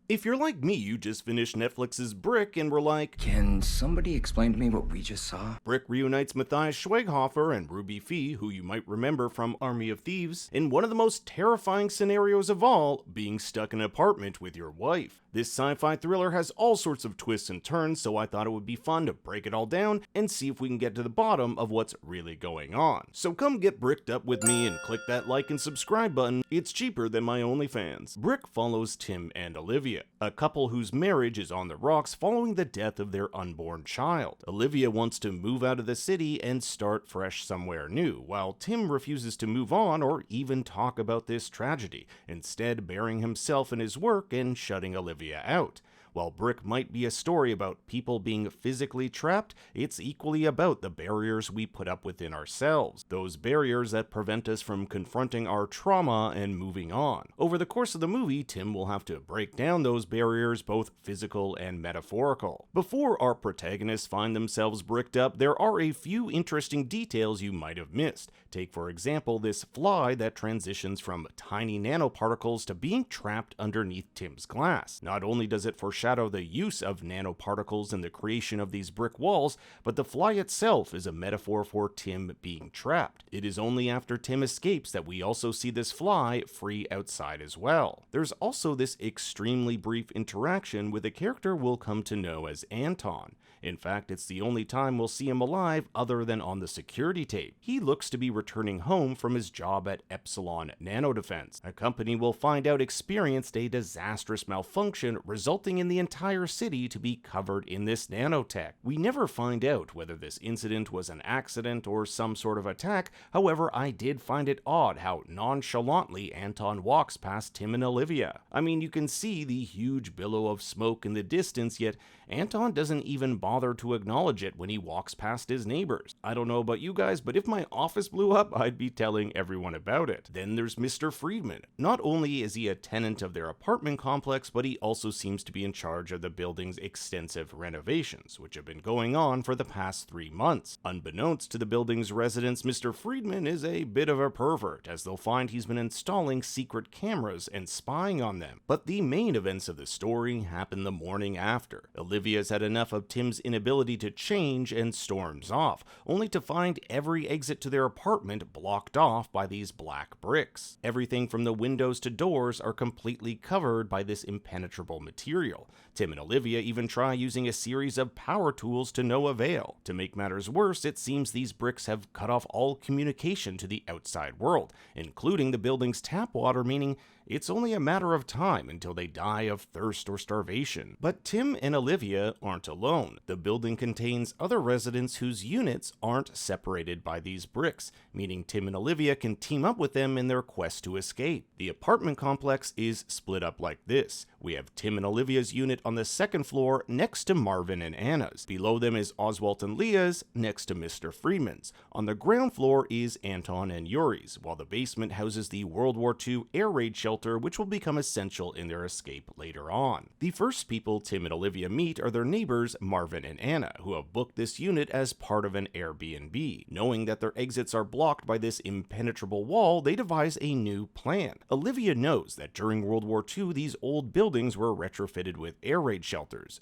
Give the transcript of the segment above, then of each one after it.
If you're like me, you just finished Netflix's Brick and were like, Can somebody explain to me what we just saw? Brick reunites Matthias Schweighöfer and Ruby Fee, who you might remember from Army of Thieves, in one of the most terrifying scenarios of all, being stuck in an apartment with your wife. This sci-fi thriller has all sorts of twists and turns, so I thought it would be fun to break it all down and see if we can get to the bottom of what's really going on. So come get bricked up with me and click that like and subscribe button. It's cheaper than my OnlyFans. Brick follows Tim and Olivia, a couple whose marriage is on the rocks following the death of their unborn child. Olivia wants to move out of the city and start fresh somewhere new, while Tim refuses to move on or even talk about this tragedy, instead burying himself in his work and shutting Olivia out. While Brick might be a story about people being physically trapped, it's equally about the barriers we put up within ourselves, those barriers that prevent us from confronting our trauma and moving on. Over the course of the movie, Tim will have to break down those barriers, both physical and metaphorical. Before our protagonists find themselves bricked up, there are a few interesting details you might have missed. Take, for example, this fly that transitions from tiny nanoparticles to being trapped underneath Tim's glass. Not only does it foreshadow the use of nanoparticles in the creation of these brick walls, but the fly itself is a metaphor for Tim being trapped. It is only after Tim escapes that we also see this fly free outside as well. There's also this extremely brief interaction with a character we'll come to know as Anton. In fact, it's the only time we'll see him alive other than on the security tape. He looks to be returning home from his job at Epsilon Nanodefense, a company we'll find out experienced a disastrous malfunction resulting in the entire city to be covered in this nanotech. We never find out whether this incident was an accident or some sort of attack. However, I did find it odd how nonchalantly Anton walks past Tim and Olivia. I mean, you can see the huge billow of smoke in the distance, yet Anton doesn't even bother to acknowledge it when he walks past his neighbors. I don't know about you guys, but if my office blew up, I'd be telling everyone about it. Then there's Mr. Friedman. Not only is he a tenant of their apartment complex, but he also seems to be in charge of the building's extensive renovations, which have been going on for the past 3 months. Unbeknownst to the building's residents, Mr. Friedman is a bit of a pervert, as they'll find he's been installing secret cameras and spying on them. But the main events of the story happen the morning after. Olivia's had enough of Tim's inability to change and storms off, only to find every exit to their apartment blocked off by these black bricks. Everything from the windows to doors are completely covered by this impenetrable material. Tim and Olivia even try using a series of power tools to no avail. To make matters worse, it seems these bricks have cut off all communication to the outside world, including the building's tap water, meaning it's only a matter of time until they die of thirst or starvation. But Tim and Olivia aren't alone. The building contains other residents whose units aren't separated by these bricks, meaning Tim and Olivia can team up with them in their quest to escape. The apartment complex is split up like this. We have Tim and Olivia's unit on the second floor next to Marvin and Anna's. Below them is Oswald and Leah's next to Mr. Friedman's. On the ground floor is Anton and Yuri's, while the basement houses the World War II air raid shelter, which will become essential in their escape later on. The first people Tim and Olivia meet are their neighbors Marvin and Anna, who have booked this unit as part of an Airbnb. Knowing that their exits are blocked by this impenetrable wall, they devise a new plan. Olivia knows that during World War II, these old buildings were retrofitted with air raid shelters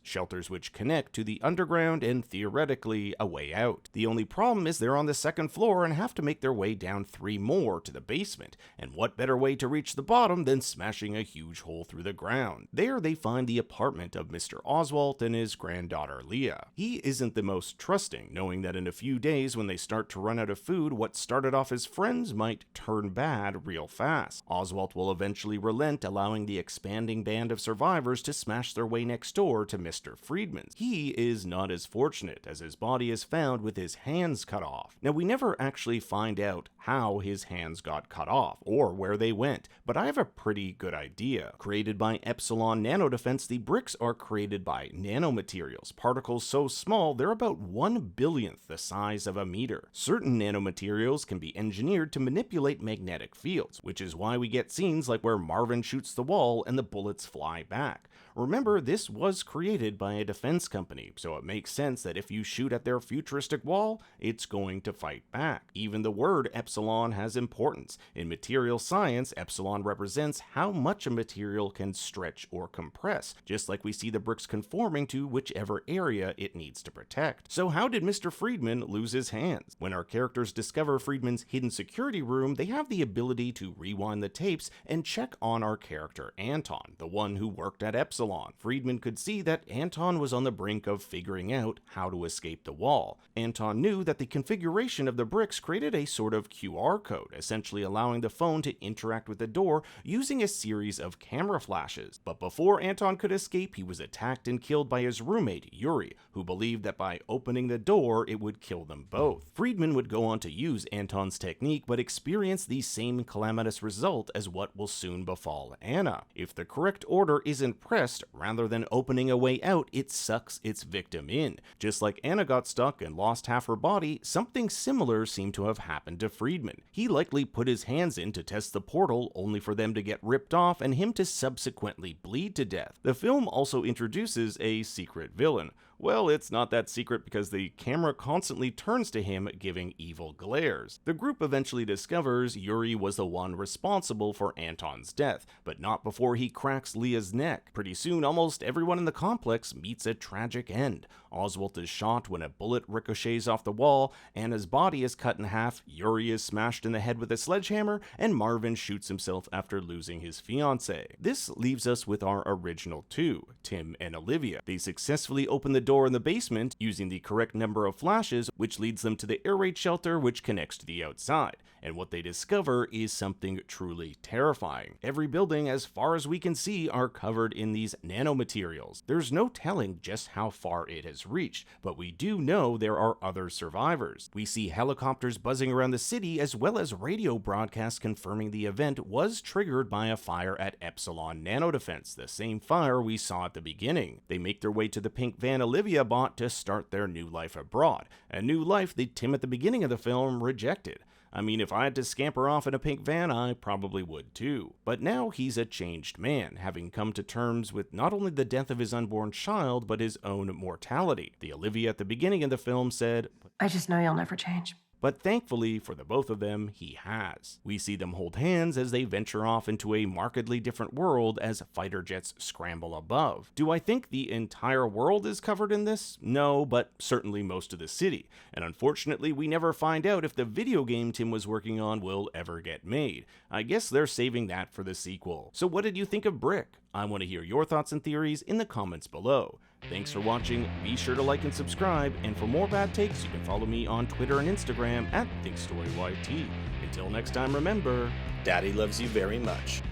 which connect to the underground and theoretically a way out. The only problem is they're on the second floor and have to make their way down 3 more to the basement, and what better way to reach the bottom than smashing a huge hole through the ground. There they find the apartment of Mr. Oswald and his granddaughter Leah. He isn't the most trusting, knowing that in a few days when they start to run out of food, what started off as friends might turn bad real fast. Oswald will eventually relent, allowing the expanding band of survivors to smash their way next door to Mr. Friedman's. He is not as fortunate, as his body is found with his hands cut off. Now, we never actually find out how his hands got cut off or where they went, but I have a pretty good idea. Created by Epsilon Nanodefense, the bricks are created by nanomaterials, particles so small they're about 1/billionth the size of a meter. Certain nanomaterials can be engineered to manipulate magnetic fields, which is why we get scenes like where Marvin shoots the wall and the bullets fly back. Remember, this was created by a defense company, so it makes sense that if you shoot at their futuristic wall, it's going to fight back. Even the word Epsilon has importance. In material science, Epsilon represents represents how much a material can stretch or compress, just like we see the bricks conforming to whichever area it needs to protect. So how did Mr. Friedman lose his hands? When our characters discover Friedman's hidden security room, they have the ability to rewind the tapes and check on our character Anton, the one who worked at Epsilon. Friedman could see that Anton was on the brink of figuring out how to escape the wall. Anton knew that the configuration of the bricks created a sort of QR code, essentially allowing the phone to interact with the door using a series of camera flashes. But before Anton could escape, he was attacked and killed by his roommate, Yuri, who believed that by opening the door, it would kill them both. Friedman would go on to use Anton's technique, but experience the same calamitous result as what will soon befall Anna. If the correct order isn't pressed, rather than opening a way out, it sucks its victim in. Just like Anna got stuck and lost half her body, something similar seemed to have happened to Friedman. He likely put his hands in to test the portal, only for them to get ripped off and him to subsequently bleed to death. The film also introduces a secret villain. Well, it's not that secret because the camera constantly turns to him, giving evil glares. The group eventually discovers Yuri was the one responsible for Anton's death, but not before he cracks Leah's neck. Pretty soon, almost everyone in the complex meets a tragic end. Oswald is shot when a bullet ricochets off the wall, Anna's body is cut in half, Yuri is smashed in the head with a sledgehammer, and Marvin shoots himself after losing his fiancée. This leaves us with our original two, Tim and Olivia. They successfully open the door in the basement using the correct number of flashes, which leads them to the air raid shelter, which connects to the outside. And what they discover is something truly terrifying. Every building, as far as we can see, are covered in these nanomaterials. There's no telling just how far it has reached, but we do know there are other survivors. We see helicopters buzzing around the city, as well as radio broadcasts confirming the event was triggered by a fire at Epsilon Nanodefense, the same fire we saw at the beginning. They make their way to the pink van Olivia bought to start their new life abroad, a new life that Tim at the beginning of the film rejected. I mean, if I had to scamper off in a pink van, I probably would too. But now he's a changed man, having come to terms with not only the death of his unborn child, but his own mortality. The Olivia at the beginning of the film said, I just know you'll never change. But thankfully for the both of them, he has. We see them hold hands as they venture off into a markedly different world as fighter jets scramble above. Do I think the entire world is covered in this? No, but certainly most of the city. And unfortunately, we never find out if the video game Tim was working on will ever get made. I guess they're saving that for the sequel. So what did you think of Brick? I want to hear your thoughts and theories in the comments below. Thanks for watching, be sure to like and subscribe, and for more bad takes, you can follow me on Twitter and Instagram at ThinkStoryYT. Until next time, remember, Daddy loves you very much.